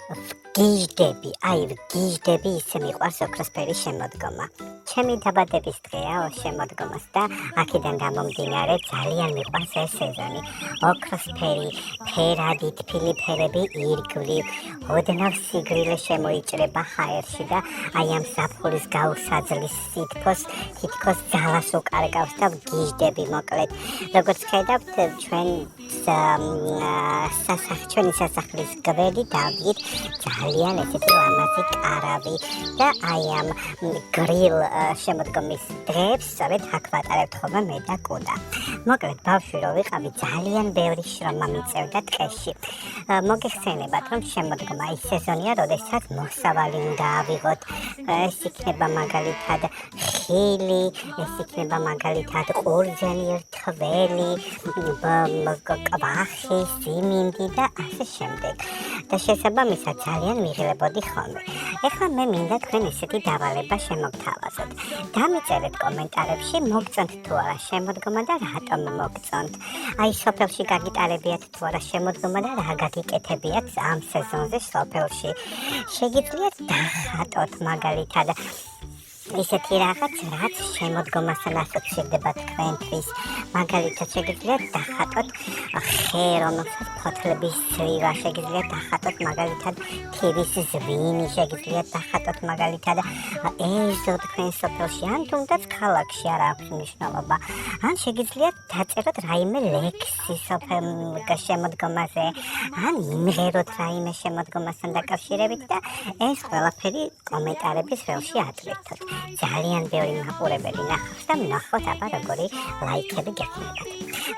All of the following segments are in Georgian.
ვგიჟდები, ვგიჟდები, ისე მიყვარს ოქროსფერი შემოდგომა. ჩემი დაბადების დღეა შემოდგომას და აქედან გამომდინარე ძალიან მიყვარს ეს სეზონი. ოქროსფერი, ფერადი, თბილი ფერები ირგვლივ, ოდნავ სიგრილე შემოიჭრება ჰაერში და ამ ზაფხულის გაუსაძლის სითბოს თითქოს ძალას უკარგავს და ვგიჟდები მოკლედ. როგორც ხედავთ, ჩვენი სასახლის გვერდი დავდით ძალიან ესეთი ლამაზი კარავი და ამ გრილ შემოდგომის დღეებს სწორედ აქ ვატარებთ ხოლმე მე და კუდა. მოკლედ ბავშვი რო ვიყავი ძალიან ბევრი შრომა მიწევდა ტყეში. მოგეხსენებათ რომ შემოდგომა ის სეზონია, როდესაც მოსავალი უნდა ავიღოთ. ეს იქნება მაგალითად ხილი, ეს იქნება მაგალითად ყურძენი, რთველი, კვახი, სიმინდი და ასე შემდეგ. და შესაბამისად ძალიან მიღლებოდი ხოლმე. ეხლა მე მინდა თქვენ ესეთი დავალება შემოგთავაზოთ. დამიწერეთ კომენტარებში, მოგწონთ თუ არა შემოდგომა და რატომ მოგწონთ. სოფელში გაგიტარებიათ თუ არა შემოდგომა და რა გაგიკეთებიათ ამ სეზონზე სოფელში. შეგიძლიათ დახატოთ მაგალითად ისეთი რაღაც, რაც შემოდგომასთან ასოცირდება თქვენთვის. მაგალითად შეგიძლიათ დახატოთ ხე, რომელსაც ფოთლების სვივა, შეგიძლიათ დახატოთ მაგალითად თივის ზვინი, შეგიძლიათ დახატოთ მაგალითად ეზო თქვენ სოფელში, ან თუნდაც ქალაქში, არ აქვს მნიშვნელობა. ან შეგიძლიათ დაწეროთ რაიმე ლექსი შემოდგომაზე, ან იმღეროთ რაიმე შემოდგომასთან დაკავშირებით და ეს ყველაფერი კომენტარების ველში ატვირთოთ. ძალიან ბევრი მაყურებელი ნახავს და ვნახოთ აბა როგორი ლაიქები გექნებათ.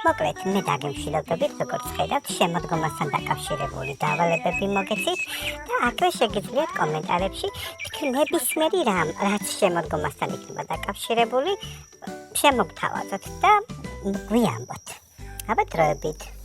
მოკლედ, მე დაგემშვიდობებით, როგორც ხედავთ, შემოდგომასთან დაკავშირებული დავალებები მოგეცით და აქვე შეგიძლიათ კომენტარებში ნებისმიერი რამ, რაც შემოდგომასთან იქნება დაკავშირებული, შემოგთავაზოთ და გვიამბოთ. აბა დროებით.